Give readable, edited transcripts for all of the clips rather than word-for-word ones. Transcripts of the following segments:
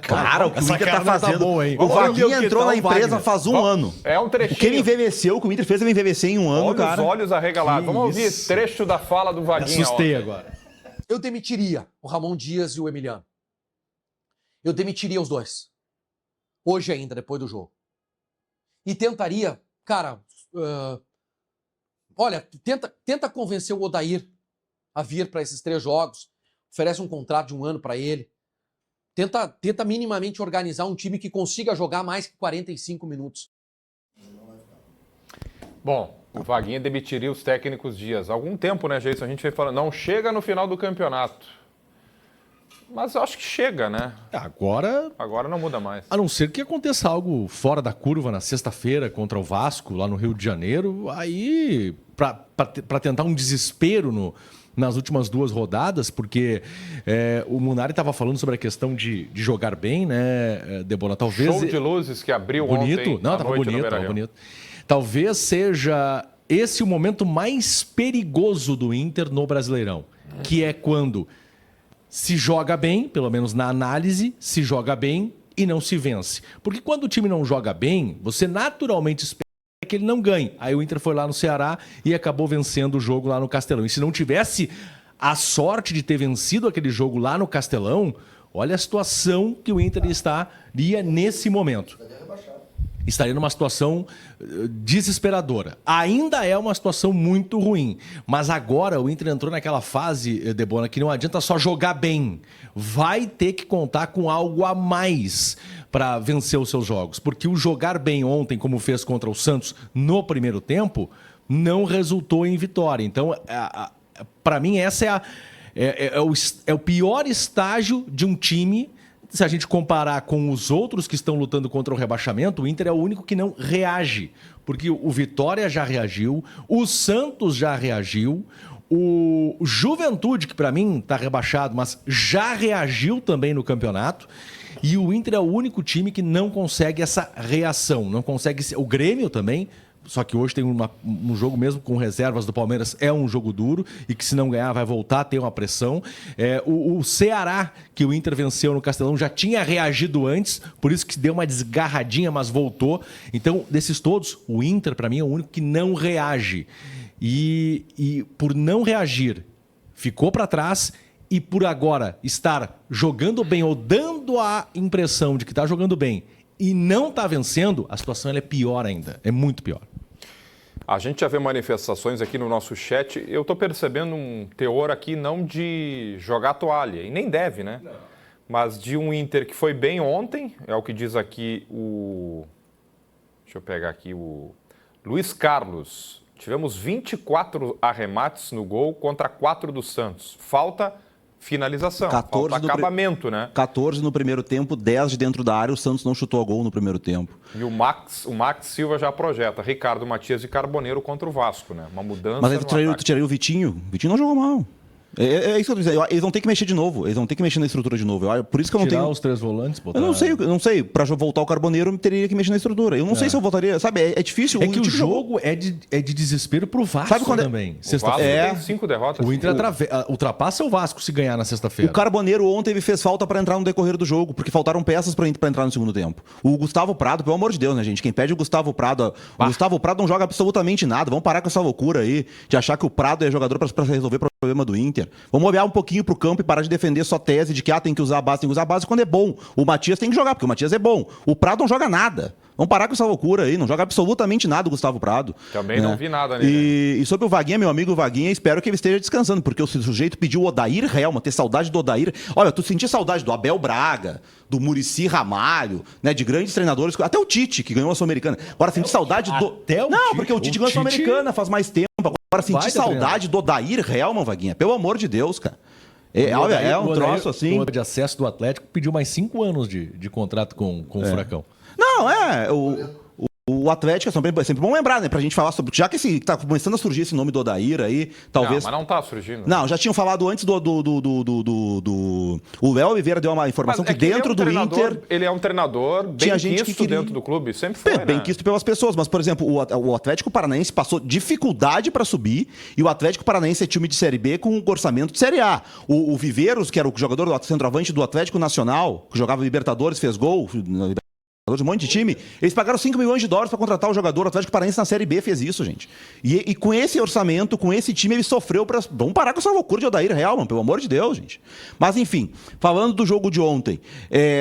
Cara, o que o Inter tá fazendo. bom, hein? O Vaguinha que entrou tá na o empresa Wagner. faz um ano. É um trechinho. O que ele envelheceu, o que o Inter fez, ele envelhecer em um ano, Olha cara. os olhos arregalados. Vamos ouvir trecho da fala do Vaguinha. Assustei ontem. agora. Eu demitiria o Ramon Dias e o Emiliano. Eu demitiria os dois. Hoje ainda, depois do jogo. E tentaria, cara, olha, tenta convencer o Odair a vir para esses 3 jogos. Oferece um contrato de 1 ano para ele. Tenta minimamente organizar um time que consiga jogar mais que 45 minutos. Bom, o Vaguinha demitiria os técnicos Dias. Há algum tempo, né, Jason? A gente vem falando, não chega no final do campeonato. Mas eu acho que chega, né? Agora não muda mais. A não ser que aconteça algo fora da curva na sexta-feira contra o Vasco, lá no Rio de Janeiro, aí para tentar um desespero nas últimas 2 rodadas, porque o Munari estava falando sobre a questão de jogar bem, né, Debola? Talvez Show de luzes que abriu bonito. ontem. Não, estava bonito, estava bonito. Talvez seja esse o momento mais perigoso do Inter no Brasileirão, que é quando se joga bem, pelo menos na análise, se joga bem e não se vence. Porque quando o time não joga bem, você naturalmente espera que ele não ganhe. Aí o Inter foi lá no Ceará e acabou vencendo o jogo lá no Castelão. E se não tivesse a sorte de ter vencido aquele jogo lá no Castelão, olha a situação que o Inter estaria nesse momento. Estaria numa situação desesperadora. Ainda é uma situação muito ruim. Mas agora o Inter entrou naquela fase, Debona, que não adianta só jogar bem. Vai ter que contar com algo a mais para vencer os seus jogos. Porque o jogar bem ontem, como fez contra o Santos no primeiro tempo, não resultou em vitória. Então, para mim, essa é o pior estágio de um time. Se a gente comparar com os outros que estão lutando contra o rebaixamento, o Inter é o único que não reage. Porque o Vitória já reagiu, o Santos já reagiu, o Juventude, que para mim está rebaixado, mas já reagiu também no campeonato. E o Inter é o único time que não consegue essa reação. Não consegue. O Grêmio também. Só que hoje tem um jogo mesmo com reservas do Palmeiras, é um jogo duro e que se não ganhar vai voltar a ter uma pressão. O Ceará, que o Inter venceu no Castelão, já tinha reagido antes, por isso que deu uma desgarradinha, mas voltou. Então, desses todos, o Inter, para mim, é o único que não reage. E por não reagir, ficou para trás e por agora estar jogando bem ou dando a impressão de que está jogando bem e não está vencendo, a situação ela é pior ainda, é muito pior. A gente já vê manifestações aqui no nosso chat. Eu estou percebendo um teor aqui não de jogar toalha, e nem deve, né? Não. Mas de um Inter que foi bem ontem, é o que diz aqui o... Deixa eu pegar aqui o Luiz Carlos. Tivemos 24 arremates no gol contra 4 do Santos. Falta finalização, falta acabamento, né? 14 no primeiro tempo, 10 de dentro da área, o Santos não chutou a gol no primeiro tempo. E o Max Silva já projeta Ricardo Matias e Carboneiro contra o Vasco, né? Uma mudança. Mas aí tu tiraria o Vitinho. O Vitinho não jogou mal. É isso que eu tô dizendo. Eles vão ter que mexer de novo. Eles vão ter que mexer na estrutura de novo. Por isso que eu não Tirar tenho... os 3 volantes, botar... Eu não sei. Pra voltar o Carboneiro, eu teria que mexer na estrutura. Eu não sei se eu voltaria. Sabe, é difícil. É que o jogo é de desespero pro Vasco. Sabe quando também. O Vasco tem 5 derrotas. O Inter ultrapassa o Vasco se ganhar na sexta-feira. O Carboneiro ontem ele fez falta pra entrar no decorrer do jogo, porque faltaram peças pra entrar no segundo tempo. O Gustavo Prado, pelo amor de Deus, né, gente? Quem pede o Gustavo Prado... O Gustavo Prado não joga absolutamente nada. Vamos parar com essa loucura aí de achar que o Prado é jogador pra resolver o problema do Inter. Vamos olhar um pouquinho pro campo e parar de defender só tese de que tem que usar a base, quando é bom. O Matias tem que jogar, porque o Matias é bom. O Prado não joga nada. Vamos parar com essa loucura aí, não joga absolutamente nada o Gustavo Prado. Também não vi nada nele. E sobre o Vaguinha, meu amigo Vaguinha, espero que ele esteja descansando, porque o sujeito pediu o Odair Helma, ter saudade do Odair. Olha, tu sentia saudade do Abel Braga, do Muricy Ramalho, né, de grandes treinadores, até o Tite, que ganhou a Sul-Americana. Agora sentir saudade do... Não, porque o Tite ganhou a Sul-Americana faz mais tempo. Agora sentir saudade do Odair Helma, Vaguinha, pelo amor de Deus, cara. Olha, é um troço assim... O de acesso do Atlético pediu mais 5 anos de contrato com o Furacão. Não, o o Atlético, é sempre bom lembrar, né? Pra gente falar sobre... Já que tá começando a surgir esse nome do Odair aí, talvez... Não, mas não tá surgindo. Não, já tinham falado antes o Léo Oliveira deu uma informação que dentro do Inter... Ele é um treinador bem quisto dentro do clube, sempre foi, bem quisto pelas pessoas, mas, por exemplo, o Atlético Paranaense passou dificuldade pra subir e o Atlético Paranaense é time de Série B com um orçamento de Série A. O Viveiros, que era o jogador do centroavante do Atlético Nacional, que jogava Libertadores, fez gol... Um monte de time, eles pagaram $5 milhões para contratar o jogador. O Atlético Paranaense na Série B fez isso, gente. E com esse orçamento, com esse time, ele sofreu pra... Vamos parar com essa loucura de Odair Helman, pelo amor de Deus, gente. Mas, enfim, falando do jogo de ontem,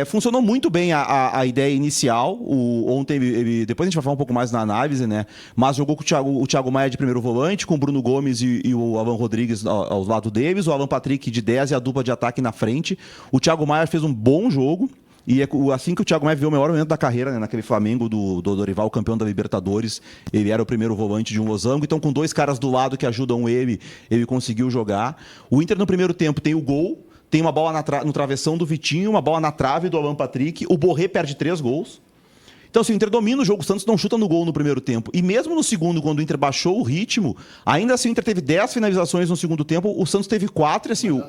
funcionou muito bem a ideia inicial. Ontem, depois a gente vai falar um pouco mais na análise, né? Mas jogou com o Thiago Maia de primeiro volante, com o Bruno Gomes e o Alan Rodrigues ao lado deles, o Alan Patrick de 10 e a dupla de ataque na frente. O Thiago Maia fez um bom jogo. E assim que o Thiago Maia viu o melhor momento da carreira, né, naquele Flamengo do Dorival, campeão da Libertadores, ele era o primeiro volante de um losango, então com 2 caras do lado que ajudam ele conseguiu jogar. O Inter no primeiro tempo tem o gol, tem uma bola no travessão do Vitinho, uma bola na trave do Alan Patrick, o Borré perde 3 gols. Então, assim, o Inter domina o jogo, o Santos não chuta no gol no primeiro tempo. E mesmo no segundo, quando o Inter baixou o ritmo, ainda assim o Inter teve 10 finalizações no segundo tempo, o Santos teve 4 e assim...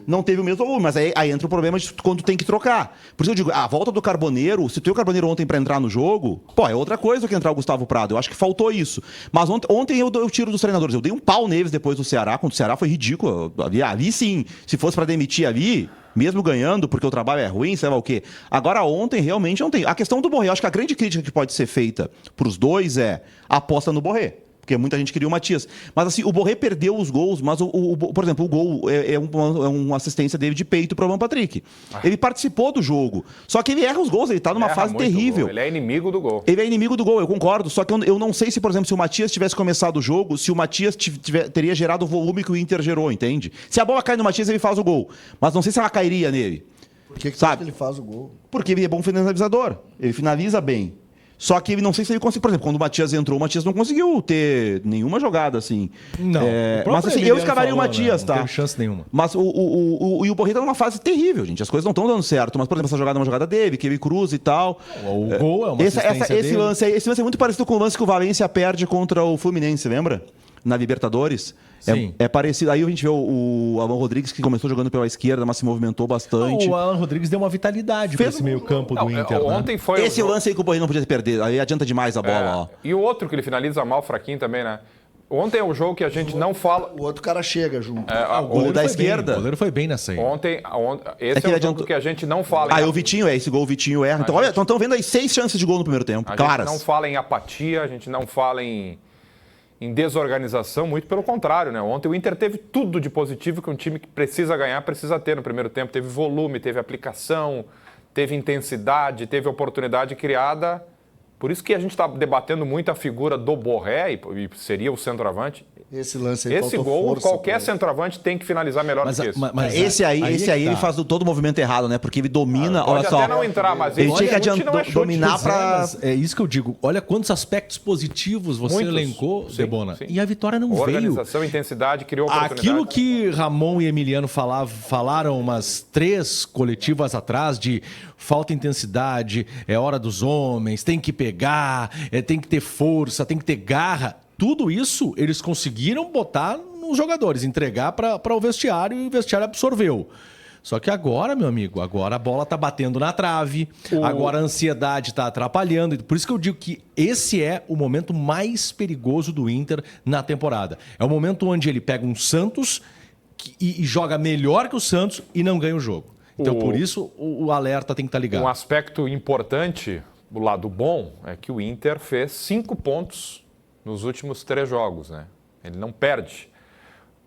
Não teve o mesmo volume, mas aí entra o problema de quando tem que trocar. Por isso eu digo, a volta do Carboneiro, se tu tem o Carboneiro ontem pra entrar no jogo, é outra coisa que entrar o Gustavo Prado. Eu acho que faltou isso. Mas ontem eu tiro dos treinadores. Eu dei um pau neles depois do Ceará, contra o Ceará foi ridículo. Ali sim, se fosse pra demitir ali, mesmo ganhando, porque o trabalho é ruim, sei lá o quê. Agora ontem realmente não tem. A questão do Borré, eu acho que a grande crítica que pode ser feita pros dois é a aposta no Borré. Porque muita gente queria o Matias. Mas assim, o Borré perdeu os gols, mas, por exemplo, o gol é uma assistência dele de peito pro Alan Patrick. Ele participou do jogo. Só que ele erra os gols, ele tá numa fase terrível. Ele é inimigo do gol. Ele é inimigo do gol, eu concordo. Só que eu não sei se, por exemplo, se o Matias tivesse começado o jogo, se o Matias teria gerado o volume que o Inter gerou, entende? Se a bola cai no Matias, ele faz o gol. Mas não sei se ela cairia nele. Por que você acha que ele faz o gol? Porque ele é bom finalizador. Ele finaliza bem. Só que ele não sei se ele conseguiu. Por exemplo, quando o Matias entrou, o Matias não conseguiu ter nenhuma jogada assim. Não. Mas assim, eu escalaria o Matias, tá? Não teve chance nenhuma. Mas o Borré tá numa fase terrível, gente. As coisas não estão dando certo. Mas, por exemplo, essa jogada é uma jogada dele, que ele cruza e tal. O gol é uma assistência esse lance é muito parecido com o lance que o Valencia perde contra o Fluminense, lembra? Na Libertadores. Sim. É parecido. Aí a gente vê o Alan Rodrigues, que começou jogando pela esquerda, mas se movimentou bastante. O Alan Rodrigues deu uma vitalidade para esse meio campo do Inter. Ontem foi esse lance aí que o Borré não podia perder. Aí adianta demais a bola. Ó. E o outro que ele finaliza mal, fraquinho também, né? Ontem é um jogo que a gente não fala... O outro cara chega junto. O gol da esquerda. O goleiro foi bem nessa aí. Esse é um jogo que a gente não fala... o Vitinho, esse gol o Vitinho erra. Então, olha, estão vendo aí 6 chances de gol no primeiro tempo, claras. A gente não fala em apatia, a gente não fala em desorganização, muito pelo contrário, né? Ontem o Inter teve tudo de positivo que um time que precisa ganhar, precisa ter no primeiro tempo. Teve volume, teve aplicação, teve intensidade, teve oportunidade criada. Por isso que a gente está debatendo muito a figura do Borré, e seria o centroavante. Esse lance aí Esse gol, qualquer centroavante tem que finalizar melhor do que esse. Mas esse aí ele faz todo o movimento errado, né? Porque ele domina, olha só. Pode até não entrar, mas ele tinha que dominar para... É isso que eu digo. Olha quantos aspectos positivos você elencou, Debona. Sim. E a vitória não veio. Organização, intensidade, criou oportunidade. Aquilo que Ramon e Emiliano falaram umas 3 coletivas atrás de falta de intensidade, é hora dos homens, tem que pegar, tem que ter força, tem que ter garra. Tudo isso eles conseguiram botar nos jogadores, entregar para o vestiário e o vestiário absorveu. Só que agora, meu amigo, agora a bola tá batendo na trave, agora a ansiedade tá atrapalhando. Por isso que eu digo que esse é o momento mais perigoso do Inter na temporada. É o momento onde ele pega um Santos e joga melhor que o Santos e não ganha o jogo. Então, por isso, o alerta tem que estar ligado. Um aspecto importante, do lado bom, é que o Inter fez 5 pontos nos últimos 3 jogos, né? Ele não perde.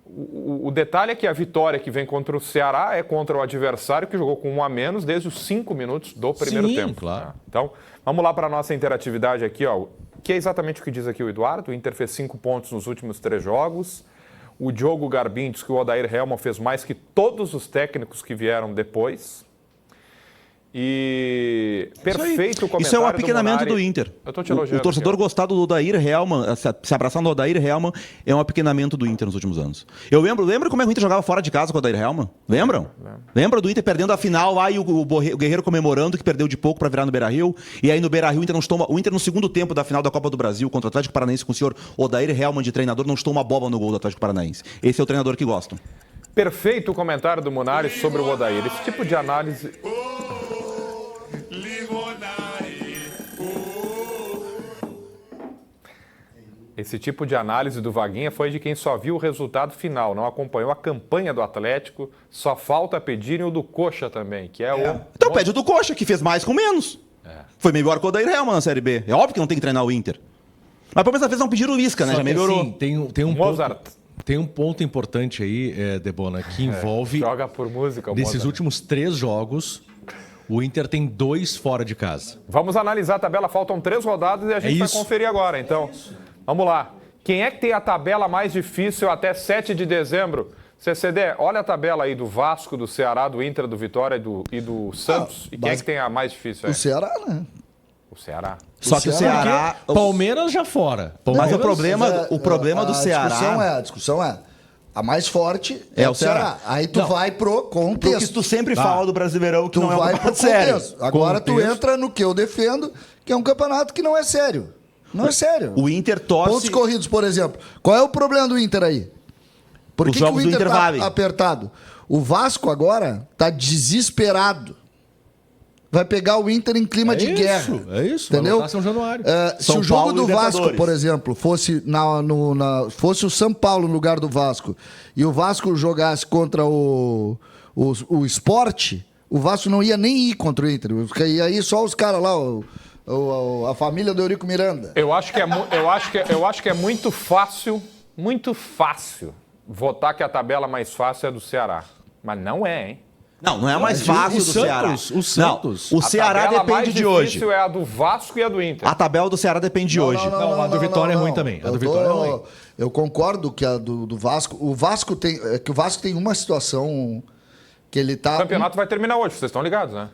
O detalhe é que a vitória que vem contra o Ceará é contra o adversário que jogou com 1 a menos desde os 5 minutos do primeiro tempo. Claro. Né? Então, vamos lá para a nossa interatividade aqui, ó, que é exatamente o que diz aqui o Eduardo. O Inter fez 5 pontos nos últimos 3 jogos. O Diogo Garbim diz que o Odair Helman fez mais que todos os técnicos que vieram depois. E Perfeito o comentário. Isso é o apequenamento Munari. do Inter. Eu tô te elogiando. O torcedor aqui, ó. gostar do Odair Hellmann, se abraçar no Odair Hellmann, é um apequenamento do Inter nos últimos anos. Eu lembro como é que o Inter jogava fora de casa com o Odair Hellmann? Lembram? Lembra do Inter perdendo a final lá e o Guerreiro comemorando que perdeu de pouco para virar no Beira-Rio? E aí no Beira-Rio o Inter no segundo tempo da final da Copa do Brasil contra o Atlético Paranaense com o senhor Odair Hellmann de treinador não chutou uma bola no gol do Atlético Paranaense. Esse é o treinador que gostam. Perfeito o comentário do Munari sobre o Odair. Esse tipo de análise... Esse tipo de análise do Vaguinha foi de quem só viu o resultado final, não acompanhou a campanha do Atlético. Só falta pedirem o do Coxa também, que é o... Então pede o do Coxa, que fez mais com menos. Foi melhor que o Odair Hellmann na Série B. É óbvio que não tem que treinar o Inter. Mas pelo menos vez não pediram o Isca, né? Só Já que, melhorou. assim, tem um Mozart. Tem um ponto importante aí, Debona, que envolve... Joga por música, o Nesses Mozart. últimos 3 jogos, o Inter tem 2 fora de casa. Vamos analisar a tabela, faltam 3 rodadas e a gente vai isso. conferir agora. Então, vamos lá. Quem é que tem a tabela mais difícil até 7 de dezembro? CCD, olha a tabela aí do Vasco, do Ceará, do Inter, do Vitória e do Santos. E quem é que tem a mais difícil aí? O Ceará, né? O Ceará. Só que o Ceará... Palmeiras já fora. Mas Palmeiras, o problema do Ceará... A discussão é, a mais forte É o Ceará. Aí tu vai pro Porque contexto. tu sempre fala do Brasileirão que Tu não é um vai pro campeonato sério. contexto. Agora tu Contexto. entra no que eu defendo, que é um campeonato que não é sério. Não é sério. O Inter Pontos torce... corridos, por exemplo. Qual é o problema do Inter aí? Por Os que, jogos que o do Inter Inter tá valem. apertado? O Vasco agora tá desesperado. Vai pegar o Inter em clima de guerra. É isso, vai Entendeu? lotar São Januário. Se São o jogo Paulo do e Vasco, Libertadores. por exemplo, fosse o São Paulo no lugar do Vasco e o Vasco jogasse contra o Sport, o Vasco não ia nem ir contra o Inter. Ia ir só os caras lá, a família do Eurico Miranda. Eu acho que é muito fácil votar que a tabela mais fácil é do Ceará. Mas não é, hein? Não é a mais fácil do Ceará. O Santos. Não, o Ceará tabela depende mais de hoje. difícil é a do Vasco e a do Inter. A tabela do Ceará depende de hoje. Não, a do Vitória é ruim também. A do Vitória é ruim. Eu concordo que a do Vasco... O Vasco tem uma situação que ele tá... O campeonato vai terminar hoje, vocês estão ligados, né?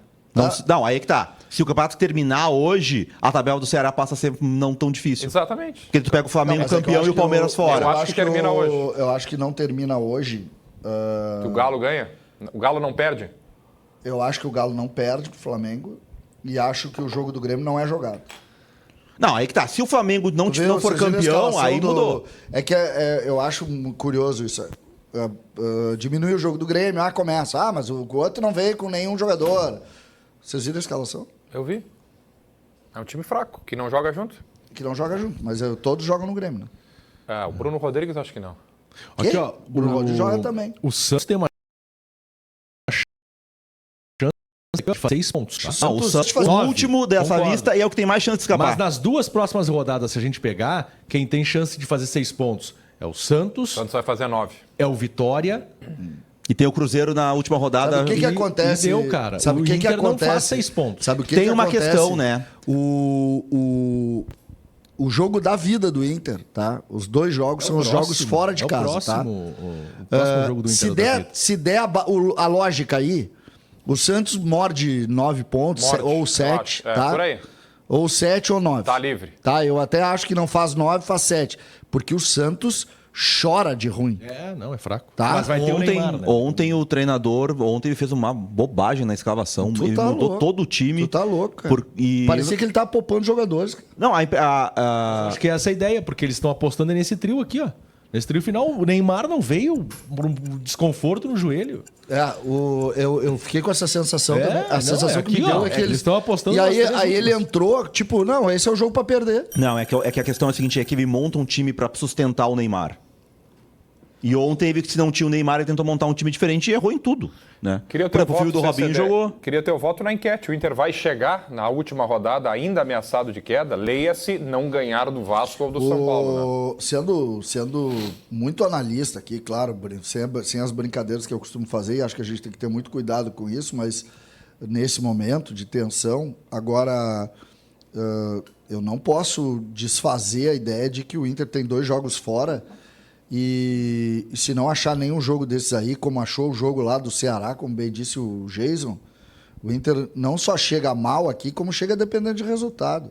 Não, aí é que tá. Se o campeonato terminar hoje, a tabela do Ceará passa a ser não tão difícil. Exatamente. Porque tu pega o Flamengo Mas é que eu campeão acho e o Palmeiras que fora. Eu acho que termina hoje. Eu acho que não termina hoje. Que o Galo ganha. O Galo não perde. Eu acho que o Galo não perde pro Flamengo e acho que o jogo do Grêmio não é jogado. Não, aí que tá. Se o Flamengo não Vocês for viram a campeão, escalação aí mudou. É que eu acho curioso isso. Diminui o jogo do Grêmio, começa. Mas o outro não veio com nenhum jogador. Vocês viram a escalação? Eu vi. É um time fraco, que não joga junto. Que não joga junto, mas todos jogam no Grêmio, né? O Bruno Rodrigues acho que não. Aqui, Quem? ó, O Bruno Rodrigues joga também. O Santos tem uma chance de fazer 6 pontos. Tá? Não, o Santos foi o 9, último dessa concordo. lista e é o que tem mais chance de escapar. Mas nas 2 próximas rodadas, se a gente pegar, quem tem chance de fazer 6 pontos é o Santos, O Santos vai fazer 9. é o Vitória. E tem o Cruzeiro na última rodada. Sabe o que E- acontece? e deu, cara. Sabe O o que Inter não acontece? faz 6 pontos. Sabe o que Tem que uma acontece? questão, né? O jogo da vida do Inter, tá? Os 2 jogos são os jogos fora de casa, tá? O próximo jogo do Inter. Se der a lógica aí, o Santos morde 9 pontos, Morde, ou eu 7, acho. tá? Por aí. Ou 7 ou 9. Tá livre. Tá, eu até acho que não faz 9, faz 7. Porque o Santos chora de ruim. Não, é fraco. Tá? Mas vai ter o Ontem, Neymar, né? ontem o treinador, ele fez uma bobagem na escalação. Tu Ele tá mudou louco. todo o time. Tu tá louco, cara. Parecia que ele tava poupando jogadores. Não, Acho que é essa a ideia, porque eles estão apostando nesse trio aqui, ó. Nesse trio final, o Neymar não veio por um desconforto no joelho. Eu fiquei com essa sensação É, também. A não, sensação é que me aqui, deu ó, é que eles estão apostando E aí, nas três aí ele últimas. entrou, tipo, não, esse é o jogo pra perder. Não, é que a questão é a seguinte, é que ele monta um time pra sustentar o Neymar. E ontem ele que se não tinha o Neymar, ele tentou montar um time diferente e errou em tudo, né? Queria Por ter exemplo, o filho do Robinho jogou. Queria ter o voto na enquete. O Inter vai chegar na última rodada ainda ameaçado de queda. Leia-se não ganhar do Vasco ou do São Paulo, né? Sendo muito analista aqui, claro, sem as brincadeiras que eu costumo fazer, e acho que a gente tem que ter muito cuidado com isso, mas nesse momento de tensão, agora eu não posso desfazer a ideia de que o Inter tem 2 jogos fora e se não achar nenhum jogo desses aí, como achou o jogo lá do Ceará, como bem disse o Jason, O Inter não só chega mal aqui, como chega dependendo de resultado.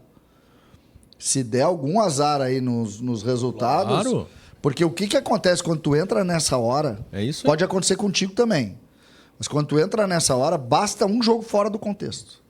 Se der algum azar aí nos resultados... Claro. Porque o que acontece quando tu entra nessa hora... É isso aí. Pode acontecer contigo também. Mas quando tu entra nessa hora, basta um jogo fora do contexto.